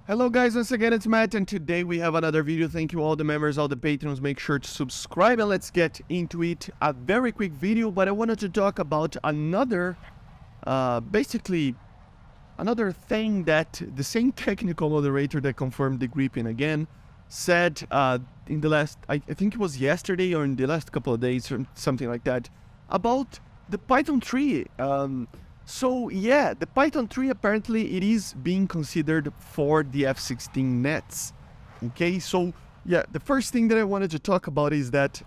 Hello guys, once again it's Matt, and today we have another video. Thank you all the members, all the patrons. Make sure to subscribe and let's get into it. A very quick video, but I wanted to talk about another basically another thing that the same technical moderator that confirmed the gripping again said in the last, I think it was yesterday or in the last couple of days or something like that, about the Python 3. So yeah, the Python 3 apparently it is being considered for the F16 nets. Okay, so yeah, the first thing that I wanted to talk about is that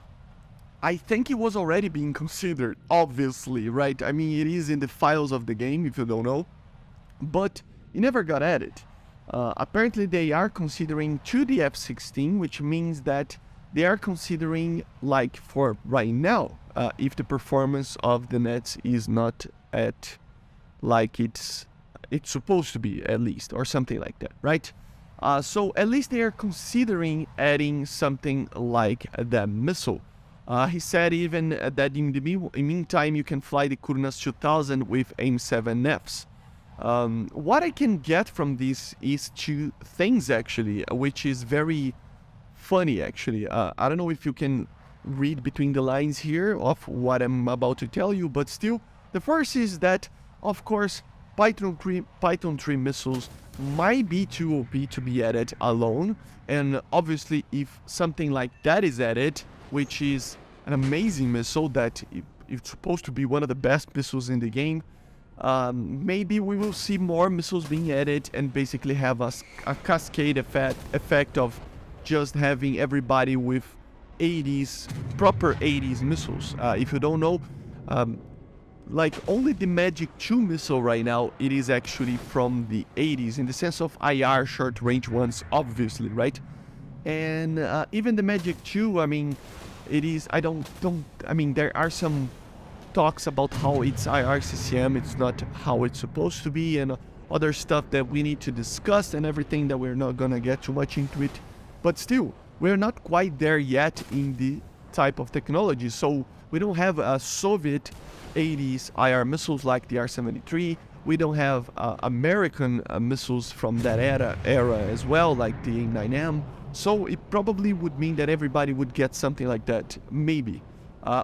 I think it was already being considered, obviously, right? I mean, it is in the files of the game, if you don't know, but it never got added. Apparently they are considering to the F16, which means that they are considering, like, for right now, if the performance of the nets is not at like it's supposed to be, at least, or something like that, right? So at least they are considering adding something like that missile. He said even that in the meantime you can fly the Kurnas 2000 with AIM-7Fs. What I can get from this is two things actually, which is very funny actually. I don't know if you can read between the lines here of what I'm about to tell you, but still, the first is that, of course, Python 3 missiles might be too OP to be added alone, and obviously if something like that is added, which is an amazing missile that it's supposed to be one of the best missiles in the game, maybe we will see more missiles being added and basically have a cascade effect of just having everybody with 80s, proper 80s missiles. If you don't know, like only the Magic 2 missile right now, it is actually from the 80s in the sense of IR short range ones, obviously, right? And even the Magic 2, I mean, it is, I mean, there are some talks about how it's IR CCM, it's not how it's supposed to be, and other stuff that we need to discuss and everything that we're not gonna get too much into it. But still, we're not quite there yet in the type of technology, so we don't have a Soviet 80s IR missiles like the R-73. We don't have American missiles from that era as well, like the A9M. So it probably would mean that everybody would get something like that, maybe.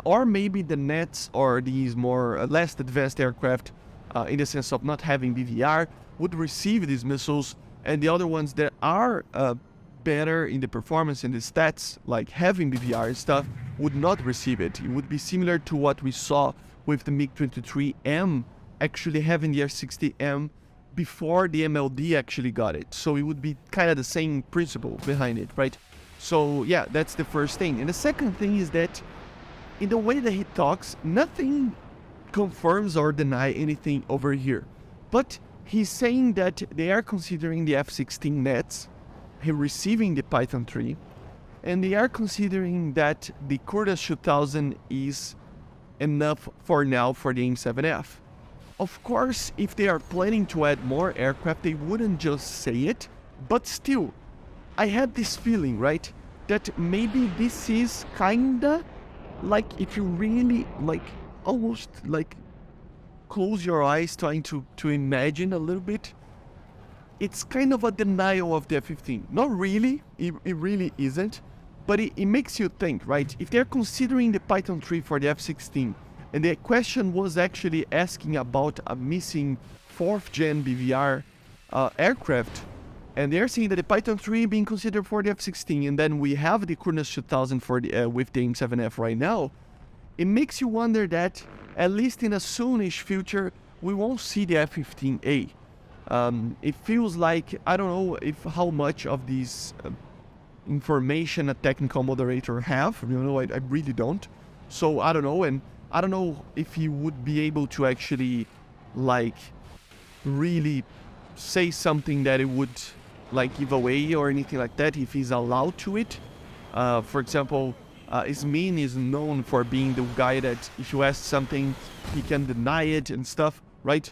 Or maybe the nets or these more less advanced aircraft, in the sense of not having BVR, would receive these missiles, and the other ones that are better in the performance and the stats, like having BVR and stuff, would not receive it. It would be similar to what we saw with the MiG-23M actually having the R-60M before the MLD actually got it. So it would be kind of the same principle behind it, right? So yeah, that's the first thing. And the second thing is that in the way that he talks, nothing confirms or denies anything over here. But he's saying that they are considering the F-16 nets, receiving the Python 3, and they are considering that the Kurnas 2000 is enough for now for the AIM-7F. Of course, if they are planning to add more aircraft, they wouldn't just say it, but still, I had this feeling, right, that maybe this is kinda like, if you really, like, almost like close your eyes trying to imagine a little bit, it's kind of a denial of the F-15. Not really, it really isn't, but it makes you think, right? If they're considering the Python 3 for the F-16, and the question was actually asking about a missing 4th gen BVR aircraft, and they're saying that the Python 3 being considered for the F-16, and then we have the Kurnas 2000 for the, with the AIM-7F right now, it makes you wonder that, at least in a soonish future, we won't see the F-15A. It feels like, I don't know if how much of these information a technical moderator have, you know, I really don't. So I don't know, and I don't know if he would be able to actually, like, really say something that it would, like, give away or anything like that, if he's allowed to it. For example, Ismin is known for being the guy that if you ask something, he can deny it and stuff, right?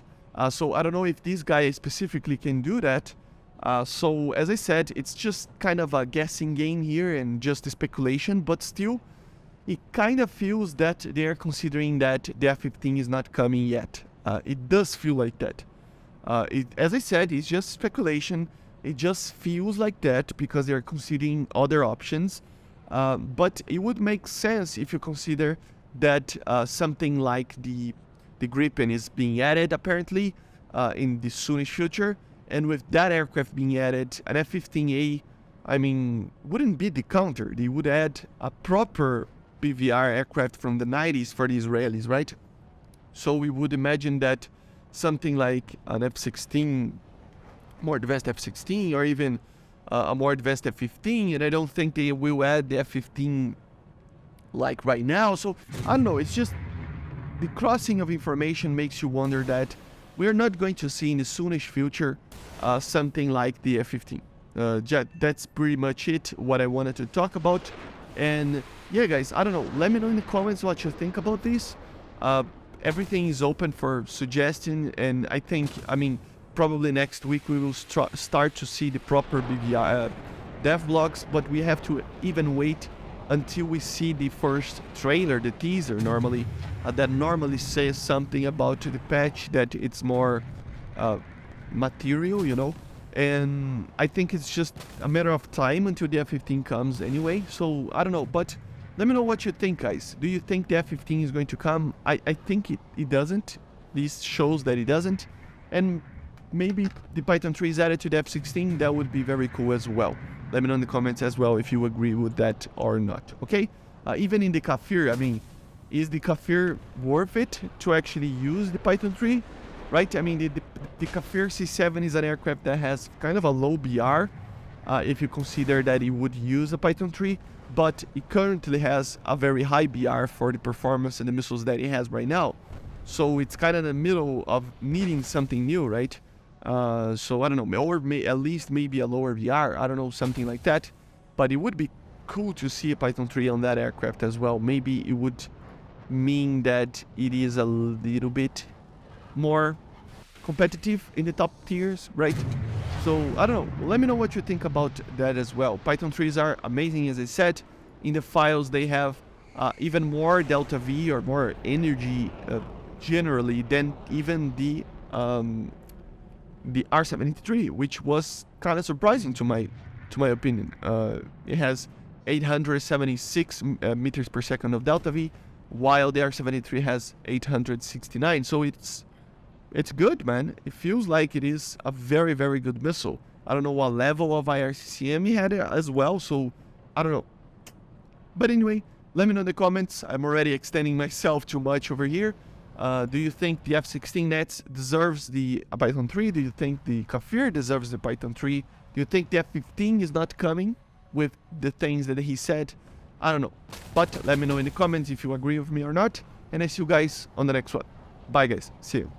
So I don't know if this guy specifically can do that. So as I said, it's just kind of a guessing game here and just a speculation, but still, it kind of feels that they're considering that the F-15 is not coming yet. It does feel like that. As I said, it's just speculation, It just feels like that because they're considering other options. But it would make sense if you consider that something like the Gripen is being added apparently in the soonish future. And with that aircraft being added, an F-15A, I mean, wouldn't be the counter. They would add a proper BVR aircraft from the 90s for the Israelis, right? So we would imagine that something like an F-16, more advanced F-16, or even a more advanced F-15, and I don't think they will add the F-15 like right now. So I don't know, it's just the crossing of information makes you wonder that we're not going to see in the soonish future something like the F-15. That's pretty much it, what I wanted to talk about. And yeah, guys, I don't know, let me know in the comments what you think about this. Everything is open for suggestion, and I think, I mean, probably next week we will start to see the proper BVR dev vlogs, but we have to even wait until we see the first trailer, the teaser normally, that normally says something about the patch, that it's more material, you know. And I think it's just a matter of time until the F-15 comes anyway, so I don't know, but let me know what you think, guys. Do you think the F-15 is going to come? I think it doesn't. This shows that it doesn't. And maybe the Python 3 is added to the F-16. That would be very cool as well. Let me know in the comments as well if you agree with that or not, okay? Even in the Kafir, I mean, is the Kafir worth it to actually use the Python 3? Right? I mean, the Kafir C7 is an aircraft that has kind of a low BR, if you consider that it would use a Python 3, but it currently has a very high BR for the performance and the missiles that it has right now. So it's kind of in the middle of needing something new, right? So I don't know, or at least maybe a lower BR, I don't know, something like that. But it would be cool to see a Python 3 on that aircraft as well. Maybe it would mean that it is a little bit more competitive in the top tiers, right? So I don't know, let me know what you think about that as well. Python 3s are amazing, as I said. In the files they have even more delta V or more energy generally than even the R73, which was kind of surprising to my opinion. It has 876 meters per second of delta V, while the R73 has 869. So it's good, man. It feels like it is a very, very good missile. I don't know what level of IRCCM he had as well, so I don't know. But anyway, let me know in the comments. I'm already extending myself too much over here. Do you think the F-16 nets deserves the Python 3? Do you think the Kafir deserves the Python 3? Do you think the F-15 is not coming with the things that he said? I don't know. But let me know in the comments if you agree with me or not. And I see you guys on the next one. Bye, guys. See you.